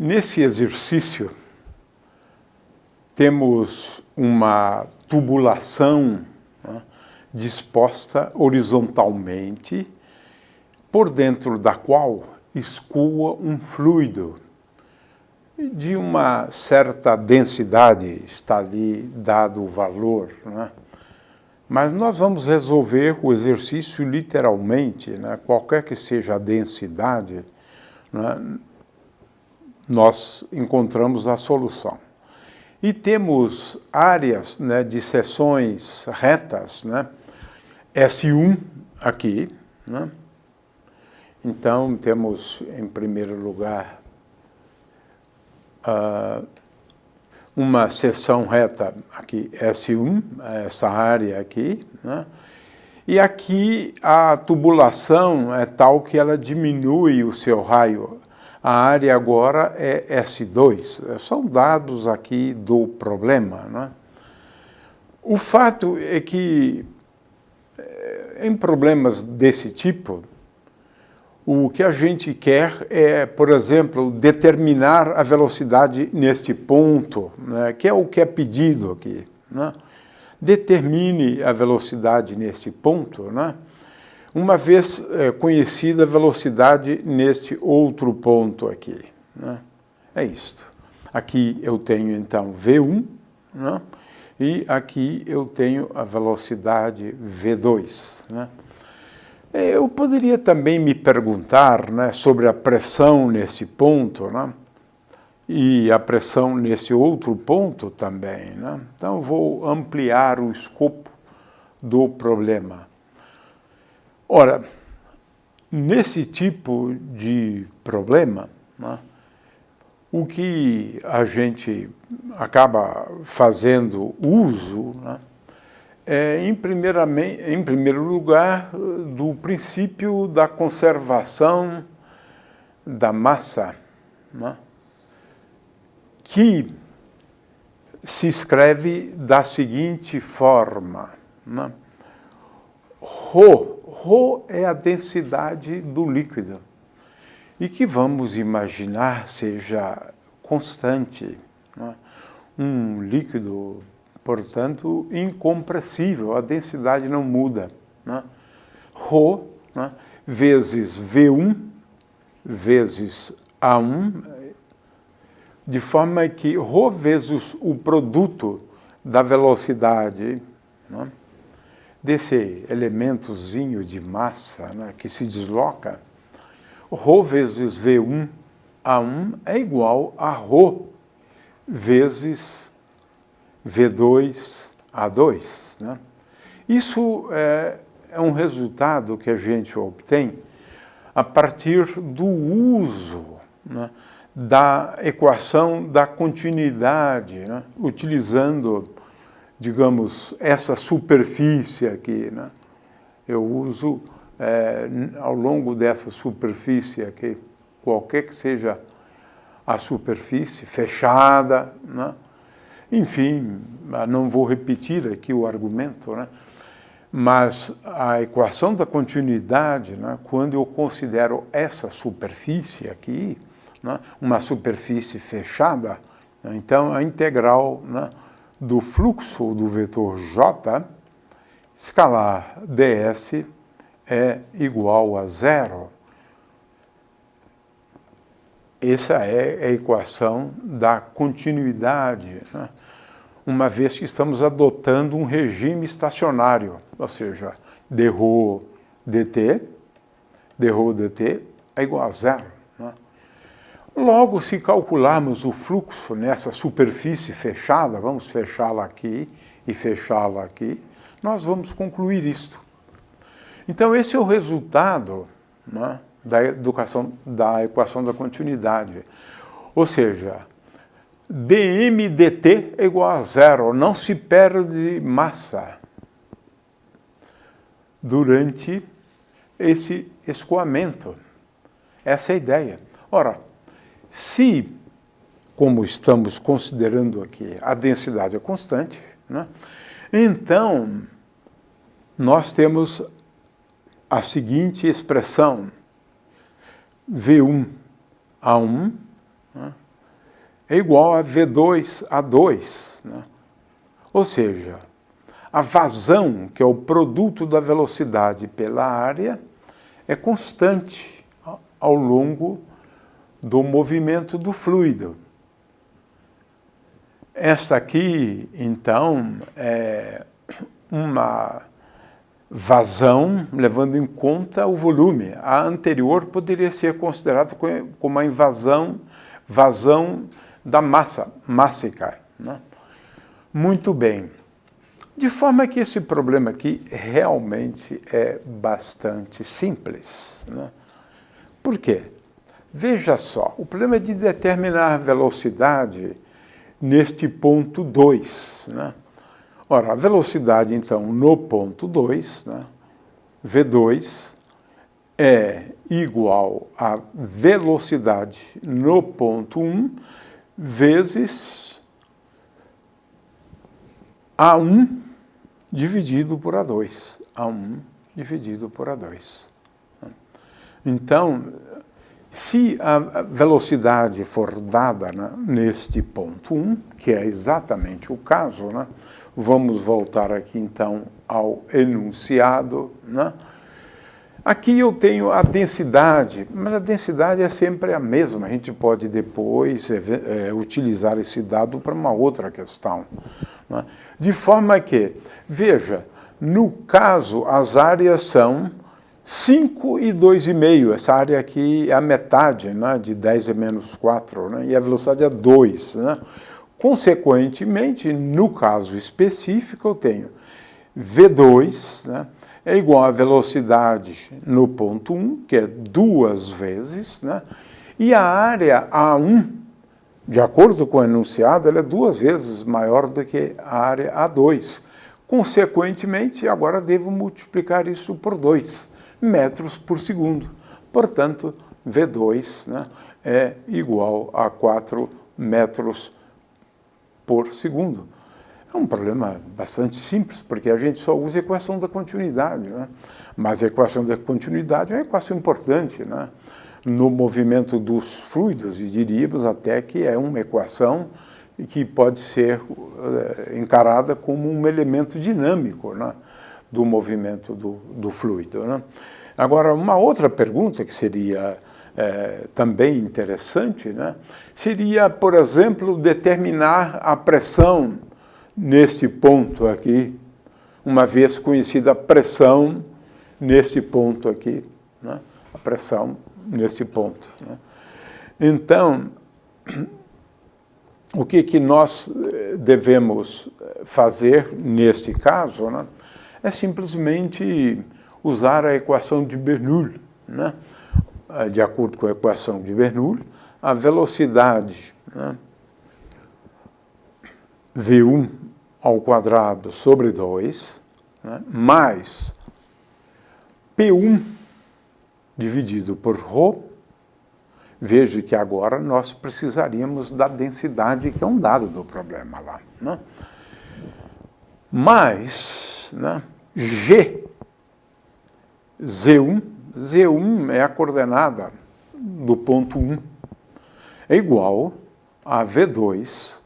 Nesse exercício, temos uma tubulação, né, disposta horizontalmente, por dentro da qual escoa um fluido de uma certa densidade, está ali dado o valor, né? Mas nós vamos resolver o exercício literalmente, né? Qualquer que seja a densidade, né, nós encontramos a solução. E temos áreas, né, de seções retas, né? S1 aqui, né? Então, temos, em primeiro lugar, uma seção reta aqui, S1, essa área aqui, né? E aqui a tubulação é tal que ela diminui o seu raio. A área agora é S2. São dados aqui do problema, né? O fato é que, em problemas desse tipo, o que a gente quer é, por exemplo, determinar a velocidade neste ponto, né, que é o que é pedido aqui, né? Determine a velocidade neste ponto, né, uma vez conhecida a velocidade neste outro ponto aqui, né? É isto. Aqui eu tenho, então, V1, né, e aqui eu tenho a velocidade V2, né? Eu poderia também me perguntar, né, sobre a pressão nesse ponto, né, e a pressão nesse outro ponto também, né? Então, vou ampliar o escopo do problema. Ora, nesse tipo de problema, né, o que a gente acaba fazendo uso, né, em primeiro lugar, do princípio da conservação da massa, né, que se escreve da seguinte forma, né? Rho é a densidade do líquido, e que vamos imaginar seja constante, né? Um líquido, portanto, incompressível, a densidade não muda, né? Rho, né, vezes V1 vezes A1, de forma que Rho vezes o produto da velocidade, né, desse elementozinho de massa, né, que se desloca, Rho vezes V1 A1 é igual a Rho vezes V2 A2, né? Isso é um resultado que a gente obtém a partir do uso, né, da equação da continuidade, né, utilizando, digamos, essa superfície aqui, né? Eu uso, ao longo dessa superfície aqui, qualquer que seja a superfície fechada, né? Enfim, não vou repetir aqui o argumento, né? Mas a equação da continuidade, né, quando eu considero essa superfície aqui, né, uma superfície fechada, né, então a integral, né, do fluxo do vetor J, escalar ds, é igual a zero. Essa é a equação da continuidade, né? Uma vez que estamos adotando um regime estacionário, ou seja, dρ dt é igual a zero, né? Logo, se calcularmos o fluxo nessa superfície fechada, vamos fechá-la aqui e fechá-la aqui, nós vamos concluir isto. Então, esse é o resultado, né, da equação da continuidade. Ou seja, dm dt é igual a zero, não se perde massa durante esse escoamento. Essa é a ideia. Ora, se, como estamos considerando aqui, a densidade é constante, né, então nós temos a seguinte expressão, V1 A1, né, é igual a V2A2, né? Ou seja, a vazão, que é o produto da velocidade pela área, é constante ao longo do movimento do fluido. Esta aqui, então, é uma vazão levando em conta o volume. A anterior poderia ser considerada como a vazão da massa, mássica, né? Muito bem. De forma que esse problema aqui realmente é bastante simples, né? Por quê? Veja só, o problema é de determinar a velocidade neste ponto 2, né? Ora, a velocidade, então, no ponto 2, né, V2, é igual a velocidade no ponto 1 vezes A1 dividido por A2. A1 dividido por A2. Então, se a velocidade for dada, né, neste ponto 1, que é exatamente o caso, né, vamos voltar aqui, então, ao enunciado, né? Aqui eu tenho a densidade, mas a densidade é sempre a mesma. A gente pode depois utilizar esse dado para uma outra questão, né? De forma que, veja, no caso, as áreas são 5 e 2,5. Essa área aqui é a metade, né, de 10 a menos 4, né, e a velocidade é 2, né? Consequentemente, no caso específico, eu tenho V2, né, é igual à velocidade no ponto 1, que é 2 vezes, né, e a área A1, de acordo com o enunciado, ela é 2 vezes maior do que a área A2. Consequentemente, agora devo multiplicar isso por 2 metros por segundo. Portanto, V2, né, é igual a 4 metros por segundo. É um problema bastante simples, porque a gente só usa a equação da continuidade, né? Mas a equação da continuidade é uma equação importante, né, no movimento dos fluidos, e diríamos até que é uma equação que pode ser encarada como um elemento dinâmico, né, do movimento do fluido, né? Agora, uma outra pergunta que seria também interessante, né, seria, por exemplo, determinar a pressão nesse ponto aqui, uma vez conhecida a pressão nesse ponto aqui, né, a pressão nesse ponto, né? Então, o que nós devemos fazer nesse caso, né, é simplesmente usar a equação de Bernoulli, né? De acordo com a equação de Bernoulli, a velocidade, né, V1 ao quadrado sobre 2, né, mais P1 dividido por ρ. Veja que agora nós precisaríamos da densidade, que é um dado do problema lá, né? Mais, né, G, Z1, Z1 é a coordenada do ponto 1, é igual a V2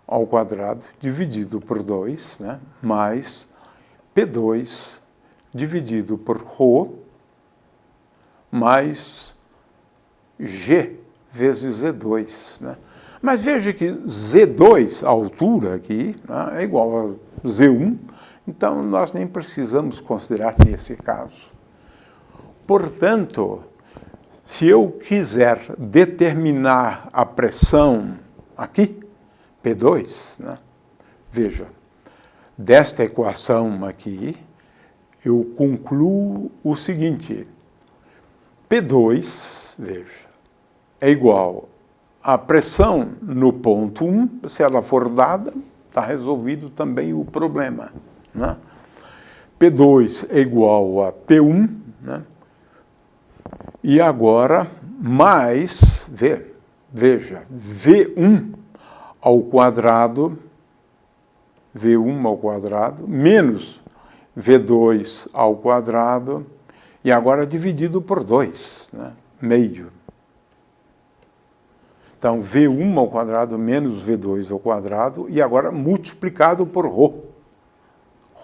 ao quadrado dividido por 2, né, mais P2 dividido por ρ, mais G vezes Z2, né? Mas veja que Z2, a altura aqui, né, é igual a Z1, então nós nem precisamos considerar nesse caso. Portanto, se eu quiser determinar a pressão aqui, P2, né, veja, desta equação aqui, eu concluo o seguinte: P2, veja, é igual a pressão no ponto 1, se ela for dada, está resolvido também o problema, né? P2 é igual a P1, né? E agora, mais, veja, V1 ao quadrado, V1 ao quadrado, menos V2 ao quadrado, e agora dividido por 2, né? Meio. Então, V1 ao quadrado menos V2 ao quadrado, e agora multiplicado por ρ.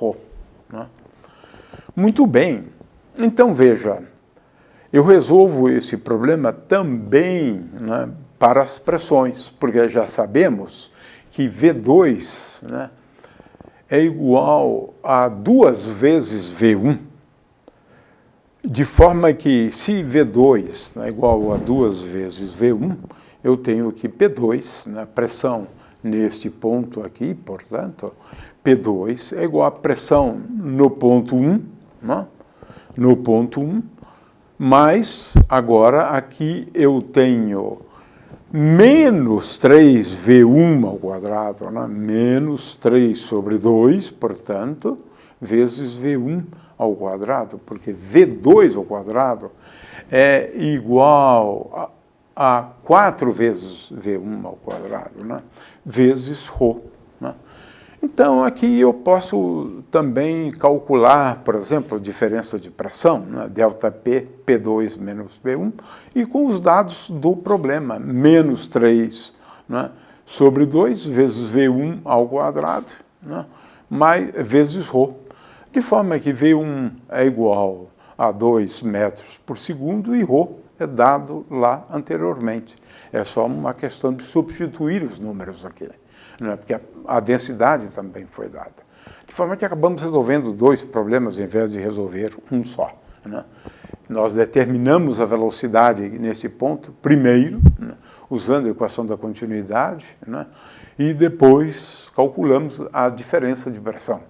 Ρ, né? Muito bem. Então, veja, eu resolvo esse problema também, né, para as pressões, porque já sabemos que V2, né, é igual a 2 vezes V1, de forma que se V2 é igual a 2 vezes V1, eu tenho que P2, né, pressão neste ponto aqui, portanto, P2 é igual a pressão no ponto 1, né, no ponto 1, mas agora aqui eu tenho menos 3V1 ao quadrado, né, menos 3 sobre 2, portanto, vezes V1 ao quadrado, porque V2 ao quadrado é igual a 4 vezes V1 ao quadrado, né, vezes ρ. Né. Então, aqui eu posso também calcular, por exemplo, a diferença de pressão, né, ΔP, P2 menos P1, e com os dados do problema, menos 3, né, sobre 2 vezes V1 ao quadrado, né, mais, vezes ρ. De forma que V1 é igual a 2 metros por segundo e ρ é dado lá anteriormente. É só uma questão de substituir os números aqui, né? Porque a densidade também foi dada. De forma que acabamos resolvendo 2 problemas em vez de resolver um só, né? Nós determinamos a velocidade nesse ponto primeiro, né, usando a equação da continuidade, né, e depois calculamos a diferença de pressão.